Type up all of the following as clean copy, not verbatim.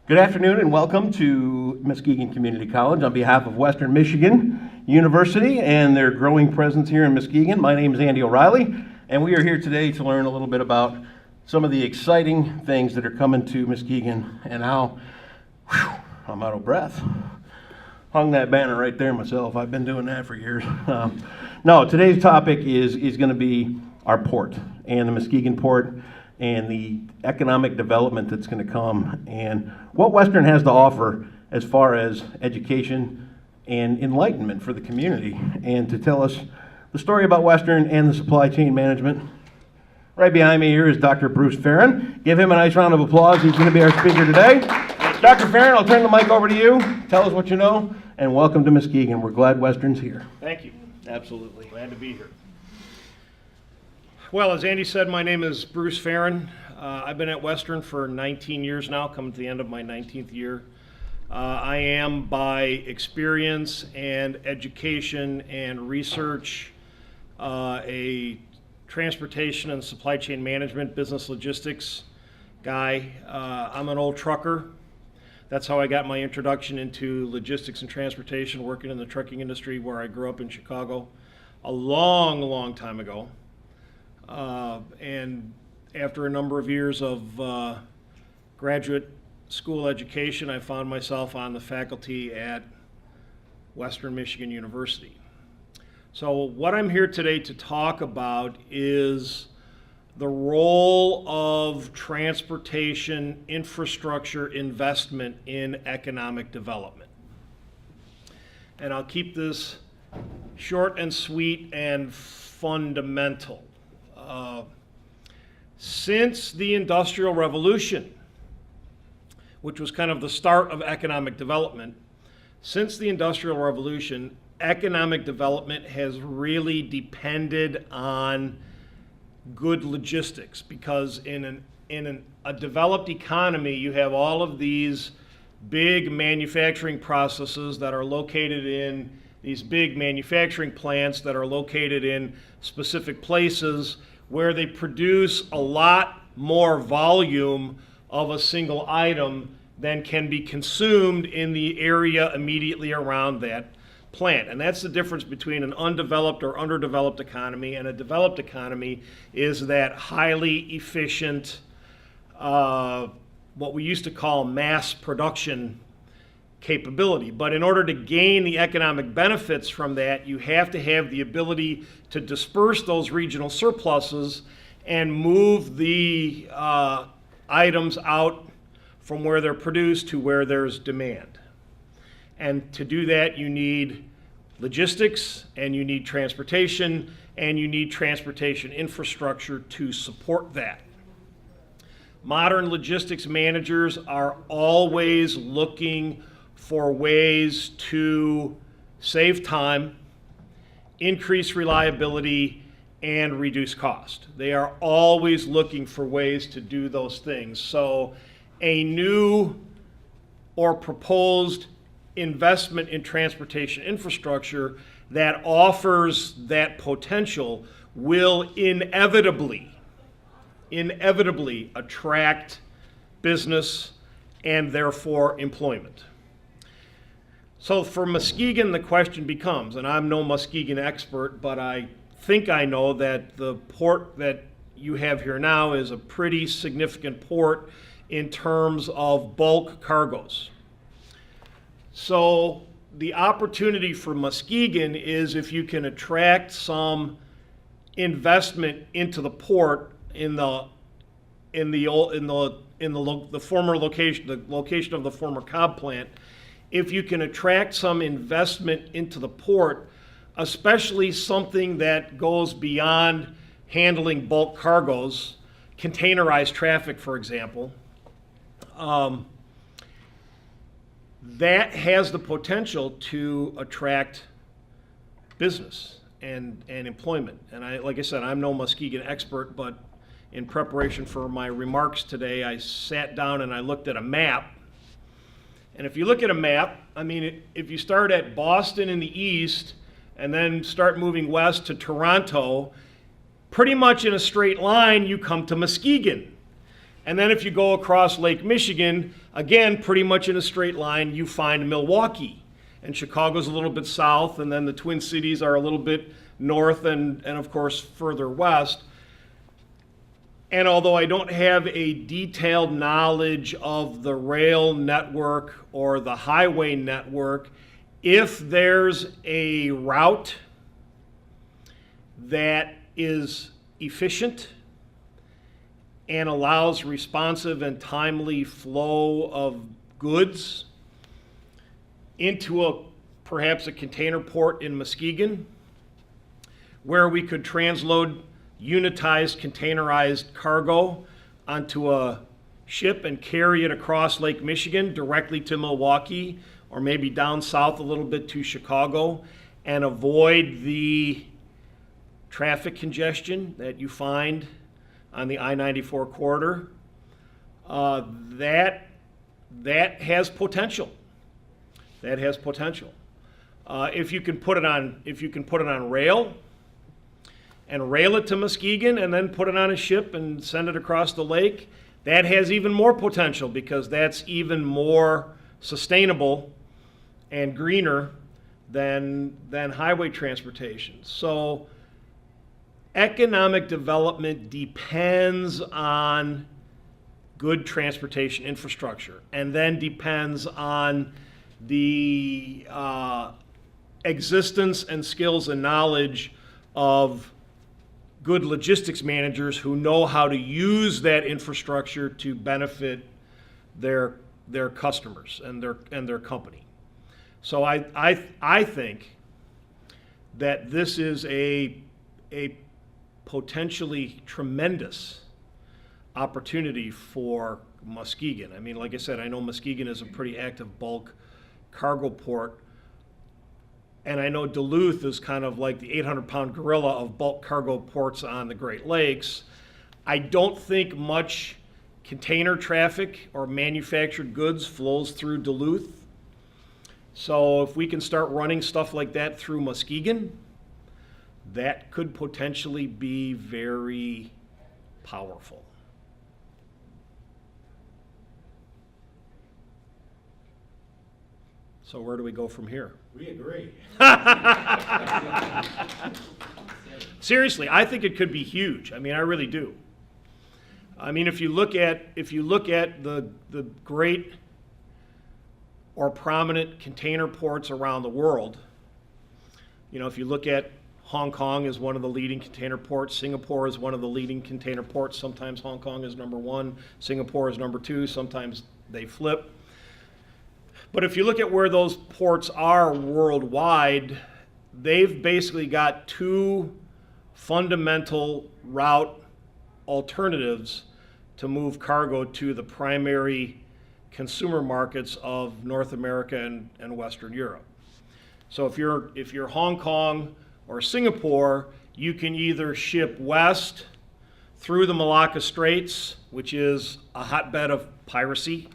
Good afternoon and welcome to Muskegon Community College on behalf of Western Michigan University and their growing presence here in Muskegon. My name is Andy O'Reilly and we are here today to learn a little bit about some of the exciting things that are coming to Muskegon and how, I'm out of breath. Hung that banner right there myself. I've been doing that for years. No, today's topic is going to be our port and the Muskegon port and the economic development that's going to come and what Western has to offer as far as education and enlightenment for the community. And to tell us the story about Western and the supply chain management, right behind me here is Dr. Bruce Ferrin. Give him a nice round of applause. He's going to be our speaker today. Dr. Ferrin, I'll turn the mic over to you. Tell us what you know, and welcome to Muskegon. We're glad Western's here. Thank you. Absolutely. Glad to be here. Well, as Andy said, my name is Bruce Ferran. I've been at Western for 19 years now, coming to the end of my 19th year. I am, by experience and education and research, a transportation and supply chain management, business logistics guy. I'm an old trucker. That's how I got my introduction into logistics and transportation, working in the trucking industry where I grew up in Chicago a long, long time ago. And after a number of years of graduate school education, I found myself on the faculty at Western Michigan University. So what I'm here today to talk about is the role of transportation infrastructure investment in economic development. And I'll keep this short and sweet and fundamental. Since the Industrial Revolution, which was kind of the start of economic development, since the Industrial Revolution, economic development has really depended on good logistics, because in a developed economy, you have all of these big manufacturing processes that are located in these big manufacturing plants that are located in specific places where they produce a lot more volume of a single item than can be consumed in the area immediately around that plant. And that's the difference between an undeveloped or underdeveloped economy and a developed economy, is that highly efficient, what we used to call mass production capability. But in order to gain the economic benefits from that, you have to have the ability to disperse those regional surpluses and move the items out from where they're produced to where there's demand. And to do that, you need logistics, and you need transportation, and you need transportation infrastructure to support that. Modern logistics managers are always looking for ways to save time, increase reliability, and reduce cost. They are always looking for ways to do those things. So a new or proposed investment in transportation infrastructure that offers that potential will inevitably attract business and therefore employment. So for Muskegon, the question becomes, and I'm no Muskegon expert, but I think I know that the port that you have here now is a pretty significant port in terms of bulk cargoes. So the opportunity for Muskegon is if you can attract some investment into the port in the former location, the location of the former Cobb plant. If you can attract some investment into the port, especially something that goes beyond handling bulk cargoes, containerized traffic, for example, that has the potential to attract business and employment. And like I said, I'm no Muskegon expert, but in preparation for my remarks today, I sat down and I looked at a map. And if you look at a map, I mean, if you start at Boston in the east and then start moving west to Toronto, pretty much in a straight line, you come to Muskegon. And then if you go across Lake Michigan, again, pretty much in a straight line, you find Milwaukee. And Chicago's a little bit south, and then the Twin Cities are a little bit north and of course, further west. And although I don't have a detailed knowledge of the rail network or the highway network, if there's a route that is efficient and allows responsive and timely flow of goods into perhaps a container port in Muskegon, where we could transload unitized containerized cargo onto a ship and carry it across Lake Michigan directly to Milwaukee, or maybe down south a little bit to Chicago, and avoid the traffic congestion that you find on the I-94 corridor, that has potential. That has potential. If you can put it on rail, and rail it to Muskegon, and then put it on a ship and send it across the lake, that has even more potential, because that's even more sustainable and greener than highway transportation. So economic development depends on good transportation infrastructure, and then depends on the existence and skills and knowledge of good logistics managers who know how to use that infrastructure to benefit their customers and their company. So I think that this is a potentially tremendous opportunity for Muskegon. I mean, like I said, I know Muskegon is a pretty active bulk cargo port, and I know Duluth is kind of like the 800-pound gorilla of bulk cargo ports on the Great Lakes. I don't think much container traffic or manufactured goods flows through Duluth. So if we can start running stuff like that through Muskegon, that could potentially be very powerful. So where do we go from here? We agree. Seriously, I think it could be huge. I mean, I really do. I mean, if you look at the great or prominent container ports around the world, you know, if you look at Hong Kong is one of the leading container ports, Singapore is one of the leading container ports. Sometimes Hong Kong is number one, Singapore is number two, sometimes they flip. But if you look at where those ports are worldwide, they've basically got two fundamental route alternatives to move cargo to the primary consumer markets of North America and Western Europe. So if you're Hong Kong or Singapore, you can either ship west through the Malacca Straits, which is a hotbed of piracy,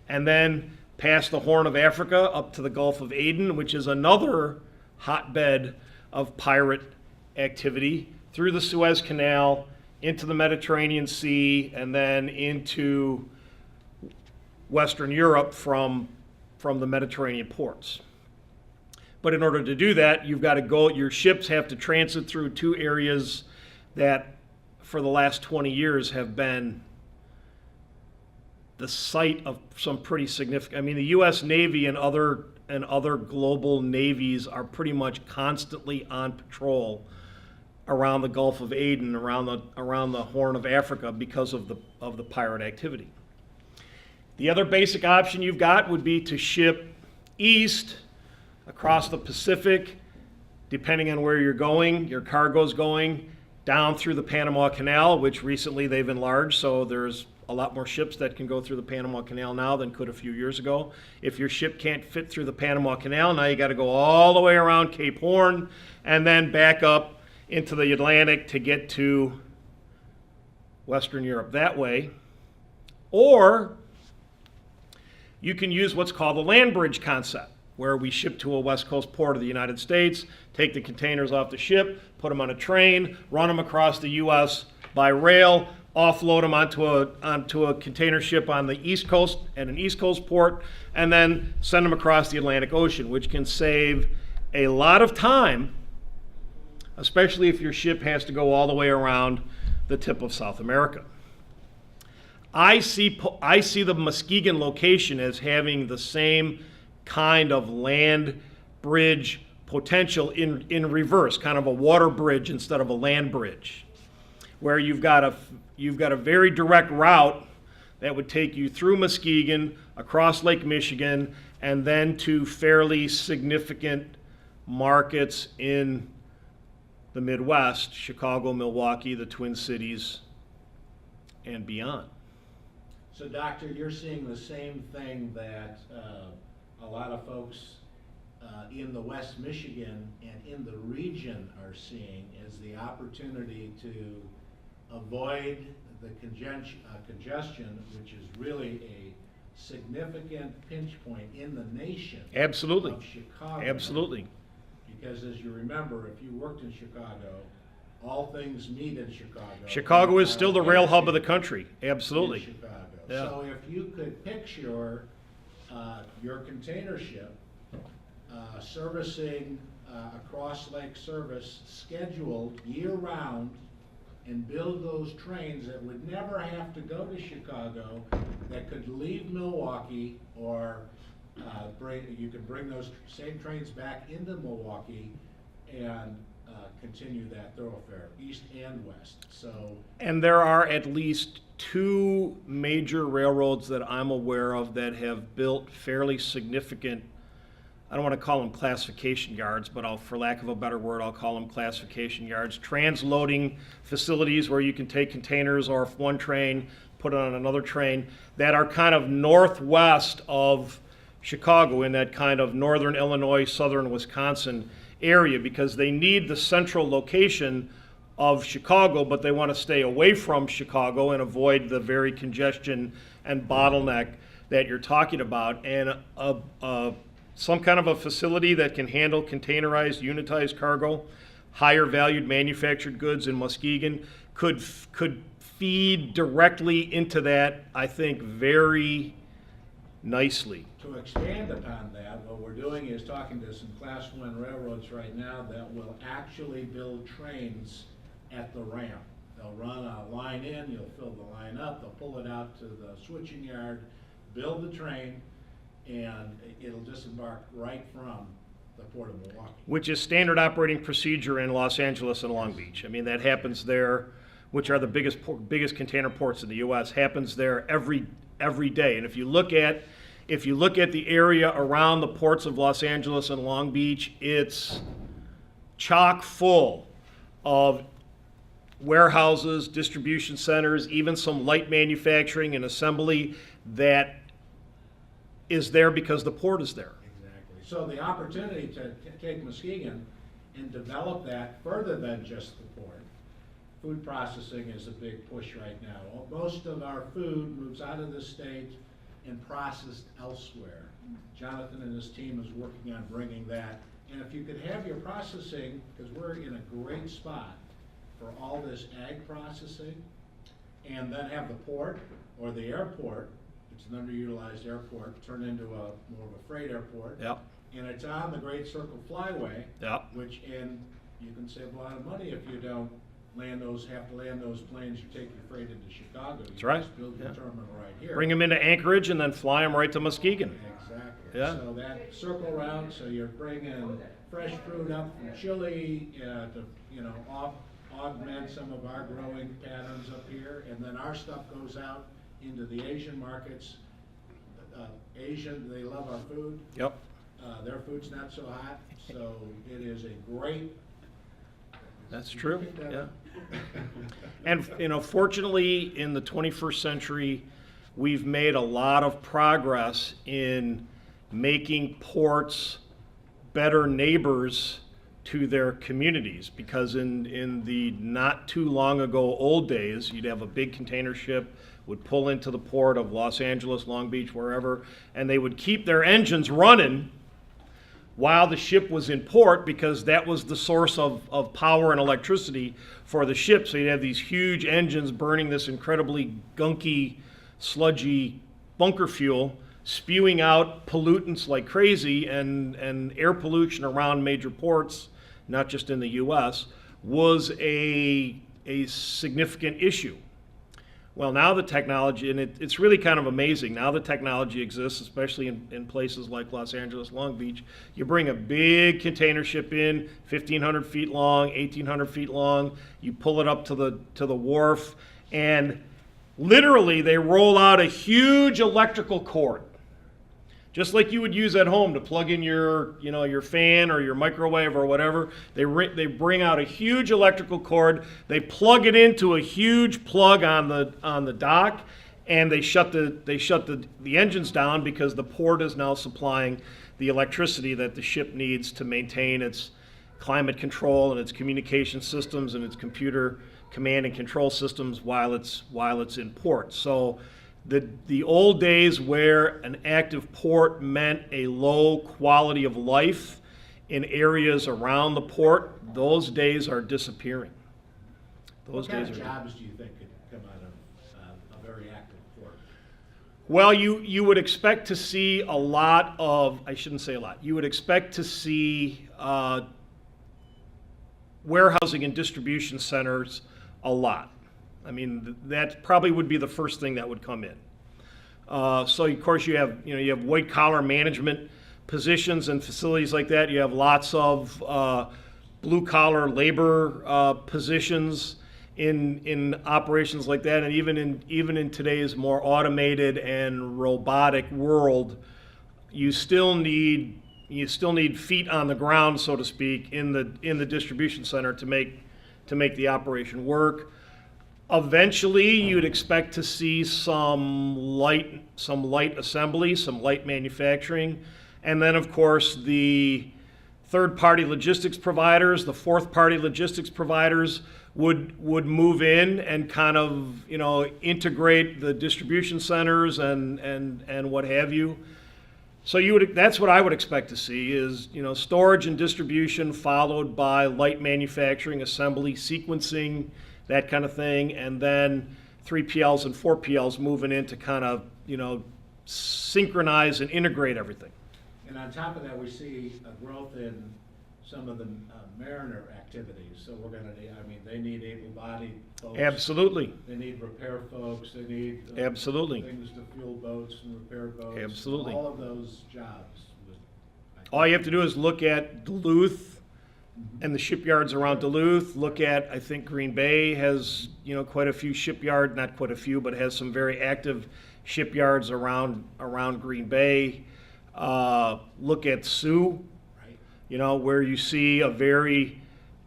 and then past the Horn of Africa up to the Gulf of Aden, which is another hotbed of pirate activity, through the Suez Canal, into the Mediterranean Sea, and then into Western Europe from the Mediterranean ports. But in order to do that, you've got to go, your ships have to transit through two areas that for the last 20 years have been the site of some pretty significant, I mean, the U.S. Navy and other global navies are pretty much constantly on patrol around the Gulf of Aden, around the Horn of Africa, because of the pirate activity. The other basic option you've got would be to ship east across the Pacific, depending on where you're going, your cargo's going, down through the Panama Canal, which recently they've enlarged, so there's a lot more ships that can go through the Panama Canal now than could a few years ago. If your ship can't fit through the Panama Canal, now you got to go all the way around Cape Horn and then back up into the Atlantic to get to Western Europe that way. Or you can use what's called the land bridge concept, where we ship to a West Coast port of the United States, take the containers off the ship, put them on a train, run them across the U.S. by rail, offload them onto a container ship on the East Coast at an East Coast port, and then send them across the Atlantic Ocean, which can save a lot of time, especially if your ship has to go all the way around the tip of South America. I see the Muskegon location as having the same kind of land bridge potential in reverse, kind of a water bridge instead of a land bridge, where you've got a very direct route that would take you through Muskegon, across Lake Michigan, and then to fairly significant markets in the Midwest, Chicago, Milwaukee, the Twin Cities, and beyond. So, Doctor, you're seeing the same thing that a lot of folks in the West Michigan and in the region are seeing, is the opportunity to avoid the congestion, which is really a significant pinch point in the nation. Absolutely. Of Chicago. Absolutely. Because as you remember, if you worked in Chicago, all things meet in Chicago. Chicago is still the rail hub of the country. Absolutely. In Chicago. Yeah. So if you could picture your container ship servicing a cross-lake service scheduled year-round, and build those trains that would never have to go to Chicago, that could leave Milwaukee, or you could bring those same trains back into Milwaukee and continue that thoroughfare, east and west. So, And there are at least two major railroads that I'm aware of that have built fairly significant, I don't want to call them classification yards, but for lack of a better word, I'll call them classification yards, transloading facilities where you can take containers off one train, put it on another train, that are kind of northwest of Chicago, in that kind of northern Illinois, southern Wisconsin area, because they need the central location of Chicago, but they want to stay away from Chicago and avoid the very congestion and bottleneck that you're talking about. And some kind of a facility that can handle containerized, unitized cargo, higher valued manufactured goods in Muskegon could feed directly into that, I think, very nicely. to expand upon that, what we're doing is talking to some Class 1 railroads right now that will actually build trains at the ramp. They'll run a line in, you'll fill the line up, they'll pull it out to the switching yard, build the train, and it'll disembark right from the Port of Milwaukee. Which is standard operating procedure in Los Angeles and Long Beach. I mean, that happens there, which are the biggest container ports in the U.S., happens there every day. And if you look at the area around the ports of Los Angeles and Long Beach, it's chock full of warehouses, distribution centers, even some light manufacturing and assembly that is there because the port is there. Exactly. So the opportunity to take Muskegon and develop that further than just the port. Food processing is a big push right now. Most of our food moves out of the state and processed elsewhere. Jonathan and his team is working on bringing that. And if you could have your processing, because we're in a great spot for all this ag processing, and then have the port or the airport, it's an underutilized airport, turn into more of a freight airport. Yep. And it's on the Great Circle Flyway. Yep. And you can save a lot of money if you don't have to land those planes or take your freight into Chicago. That's right. Just build your terminal right here. Bring them into Anchorage and then fly them right to Muskegon. Exactly. Yeah. So that circle route, so you're bringing fresh fruit up from Chile to, augment some of our growing patterns up here, and then our stuff goes out into the Asian markets. They love our food. Yep. Their food's not so hot, so it is a great. That's true, Pick that yeah. up. And, fortunately, in the 21st century, we've made a lot of progress in making ports better neighbors to their communities, because in the not too long ago old days, you'd have a big container ship, would pull into the port of Los Angeles, Long Beach, wherever, and they would keep their engines running while the ship was in port, because that was the source of power and electricity for the ship. So you'd have these huge engines burning this incredibly gunky, sludgy bunker fuel, spewing out pollutants like crazy, and air pollution around major ports, not just in the US, was a significant issue. Well, now the technology, and it's really kind of amazing, now the technology exists, especially in places like Los Angeles, Long Beach. You bring a big container ship in, 1,500 feet long, 1,800 feet long, you pull it up to the wharf, and literally they roll out a huge electrical cord, just like you would use at home to plug in your fan or your microwave or whatever. They bring out a huge electrical cord, they plug it into a huge plug on the dock, and they shut the engines down, because the port is now supplying the electricity that the ship needs to maintain its climate control and its communication systems and its computer command and control systems while it's in port. So the old days where an active port meant a low quality of life in areas around the port, those days are disappearing. What kind of jobs do you think could come out of a very active port? Well, you would expect to see a lot of, I shouldn't say a lot, you would expect to see warehousing and distribution centers a lot. I mean, that probably would be the first thing that would come in. So of course you have white collar management positions and facilities like that. You have lots of blue collar labor positions in operations like that, and even in today's more automated and robotic world, you still need feet on the ground, so to speak, in the distribution center to make the operation work. Eventually, you'd expect to see some light assembly, some light manufacturing, and then of course the third-party logistics providers, the fourth-party logistics providers would move in and kind of integrate the distribution centers and what have you. So that's what I would expect to see is storage and distribution, followed by light manufacturing, assembly, sequencing, that kind of thing, and then 3PLs and 4PLs moving in to kind of synchronize and integrate everything. And on top of that, we see a growth in some of the mariner activities. So we're going to need, they need able-bodied folks. Absolutely. They need repair folks. They need absolutely things to fuel boats and repair boats. Absolutely. All of those jobs. All you have to do is look at Duluth and the shipyards around Duluth. Look at, I think Green Bay has quite a few shipyards, not quite a few, but has some very active shipyards around Green Bay. Look at Sioux, right, where you see a very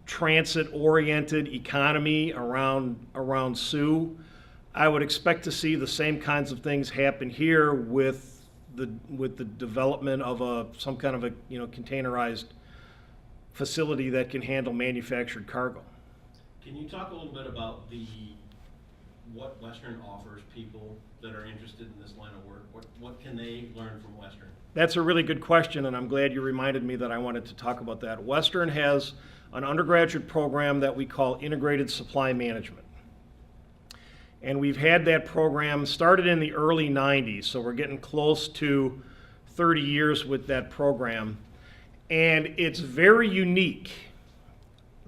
transit-oriented economy around Sioux. I would expect to see the same kinds of things happen here with the development of some kind of a containerized facility that can handle manufactured cargo. Can you talk a little bit about what Western offers people that are interested in this line of work? What can they learn from Western? That's a really good question, and I'm glad you reminded me that I wanted to talk about that. Western has an undergraduate program that we call Integrated Supply Management. And we've had that program started in the early 90s, so we're getting close to 30 years with that program. And it's very unique.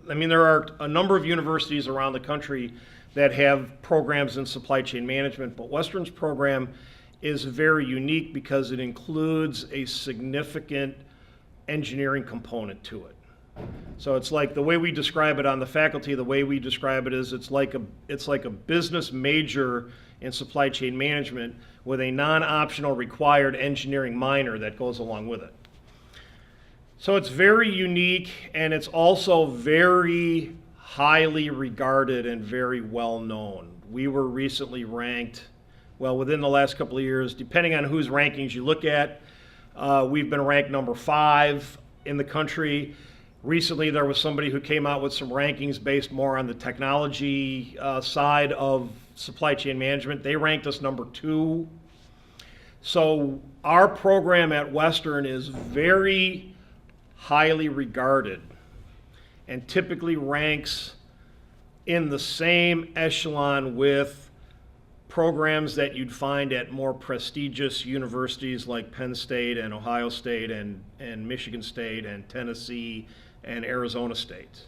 There are a number of universities around the country that have programs in supply chain management, but Western's program is very unique because it includes a significant engineering component to it. So it's like the way we describe it on the faculty, the way we describe it is it's like a business major in supply chain management with a non-optional required engineering minor that goes along with it. So it's very unique, and it's also very highly regarded and very well known. We were recently ranked, within the last couple of years, depending on whose rankings you look at, we've been ranked number 5 in the country. Recently, there was somebody who came out with some rankings based more on the technology side of supply chain management. They ranked us number 2. So our program at Western is very highly regarded and typically ranks in the same echelon with programs that you'd find at more prestigious universities like Penn State and Ohio State and Michigan State and Tennessee and Arizona State.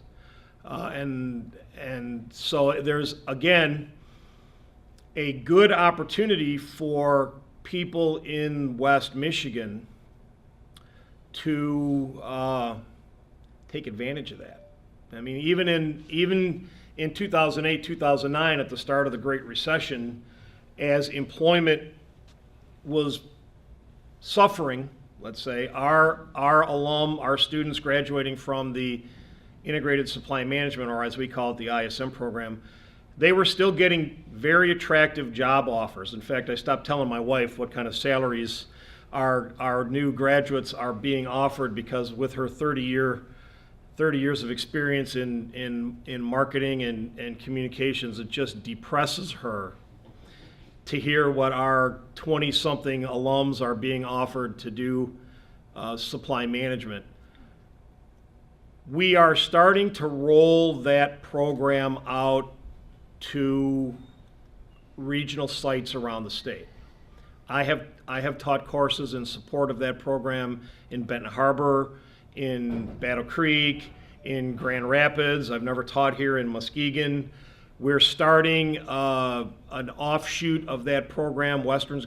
And so there's, again, a good opportunity for people in West Michigan to take advantage of that. I mean, even in 2008, 2009, at the start of the Great Recession, as employment was suffering, let's say, our students graduating from the Integrated Supply Management, or as we call it, the ISM program, they were still getting very attractive job offers. In fact, I stopped telling my wife what kind of salaries our new graduates are being offered, because with her 30 years of experience in marketing and communications, it just depresses her to hear what our 20-something alums are being offered to do supply management. We are starting to roll that program out to regional sites around the state. I have taught courses in support of that program in Benton Harbor, in Battle Creek, in Grand Rapids. I've never taught here in Muskegon. We're starting an offshoot of that program. Western's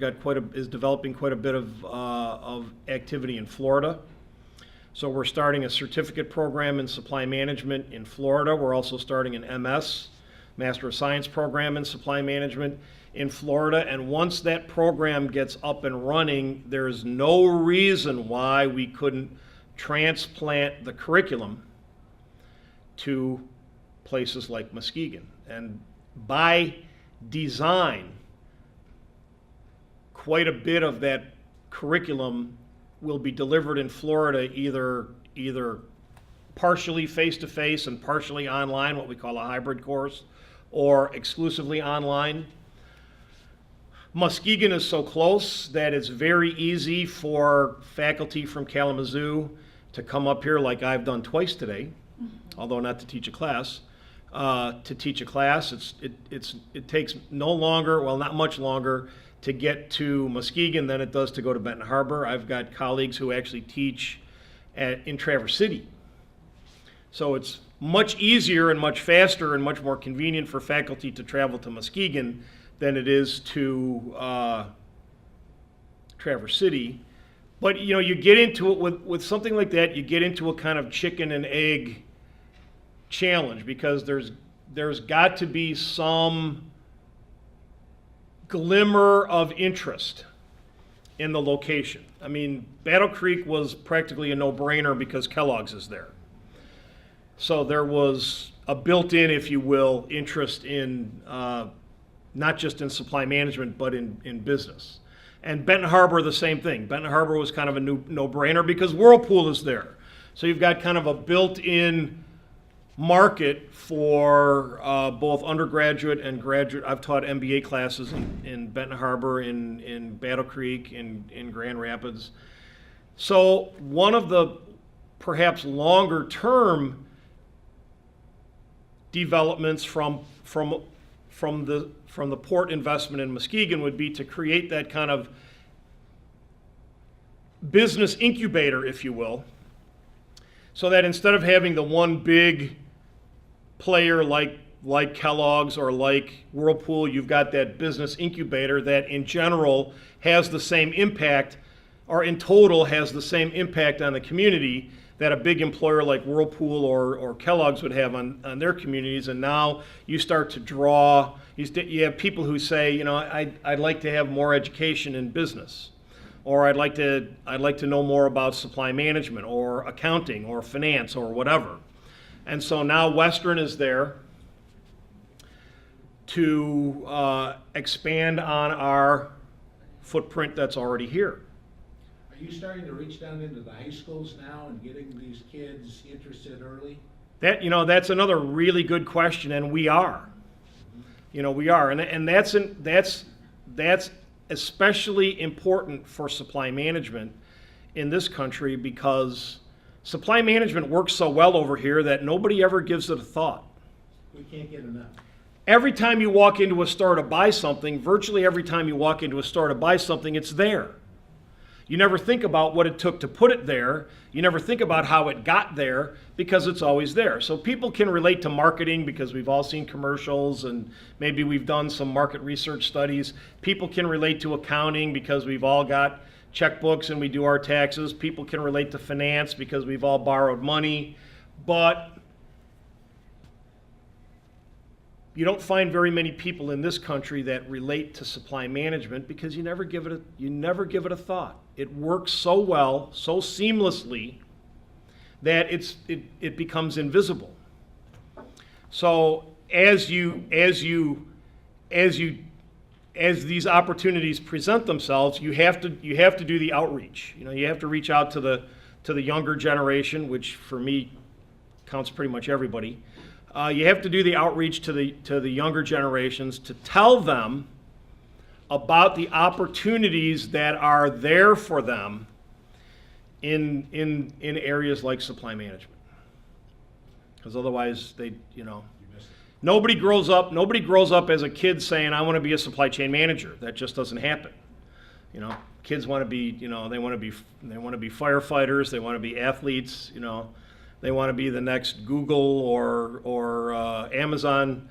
is developing quite a bit of activity in Florida. So we're starting a certificate program in supply management in Florida. We're also starting an MS, Master of Science program in supply management in Florida. And once that program gets up and running, there's no reason why we couldn't transplant the curriculum to places like Muskegon. And by design, quite a bit of that curriculum will be delivered in Florida either partially face-to-face and partially online, what we call a hybrid course, or exclusively online. Muskegon is so close that it's very easy for faculty from Kalamazoo to come up here, like I've done twice today, although not to teach a class. To teach a class, it takes no longer, well, not much longer, to get to Muskegon than it does to go to Benton Harbor. I've got colleagues who actually teach in Traverse City. So it's much easier and much faster and much more convenient for faculty to travel to Muskegon than it is to Traverse City. But you get into it with something like that, you get into a kind of chicken and egg challenge, because there's got to be some glimmer of interest in the location. I mean, Battle Creek was practically a no-brainer because Kellogg's is there. So there was a built-in, if you will, interest in not just in supply management, but in business. And Benton Harbor, the same thing. Benton Harbor was kind of a no-brainer because Whirlpool is there. So you've got kind of a built-in market for both undergraduate and graduate. I've taught MBA classes in Benton Harbor, in Battle Creek, in Grand Rapids. So one of the perhaps longer term developments from the port investment in Muskegon would be to create that kind of business incubator, if you will, so that instead of having the one big player like Kellogg's or like Whirlpool, you've got that business incubator that in general has the same impact, or in total has the same impact on the community that a big employer like Whirlpool or Kellogg's would have on their communities. And now you start to draw, you have people who say, I'd like to have more education in business, or I'd like to know more about supply management or accounting or finance or whatever. And so now Western is there to expand on our footprint that's already here. Are you starting to reach down into the high schools now and getting these kids interested early? That's another really good question, and we are. We are, and that's especially important for supply management in this country, because Supply management works so well over here that nobody ever gives it a thought. We can't get enough. Every time you walk into a store to buy something, virtually every time you walk into a store to buy something, it's there. You never think about what it took to put it there. You never think about how it got there because it's always there. So people can relate to marketing because we've all seen commercials and maybe we've done some market research studies. People can relate to accounting because we've all got checkbooks and we do our taxes. People can relate to finance because we've all borrowed money. But you don't find very many people in this country that relate to supply management because you never give it a thought. It works so well, so seamlessly, that it becomes invisible. So as these opportunities present themselves, you have to do the outreach. You have to reach out to the younger generation, which for me counts pretty much everybody. You have to do the outreach to the younger generations to tell them about the opportunities that are there for them in areas like supply management. Because otherwise, nobody grows up as a kid saying, I want to be a supply chain manager. That just doesn't happen. Kids want to be, they want to be firefighters, they want to be athletes, they want to be the next Google or Amazon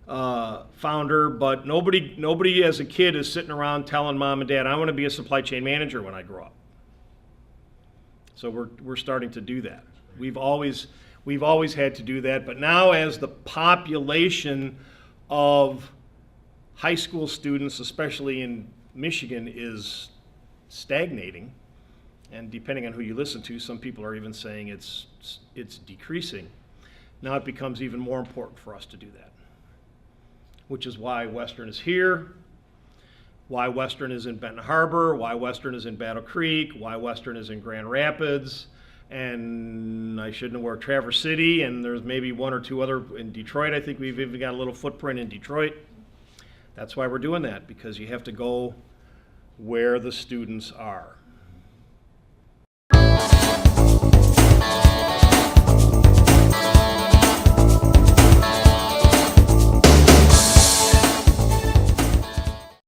founder, but nobody as a kid is sitting around telling mom and dad, I want to be a supply chain manager when I grow up. So we're starting to do that. We've always had to do that, but now as the population of high school students, especially in Michigan, is stagnating, and depending on who you listen to, some people are even saying it's decreasing. Now it becomes even more important for us to do that, which is why Western is here, why Western is in Benton Harbor, why Western is in Battle Creek, why Western is in Grand Rapids, and I shouldn't have worked Traverse City, and there's maybe one or two other in Detroit. I think we've even got a little footprint in Detroit. That's why we're doing that, because you have to go where the students are.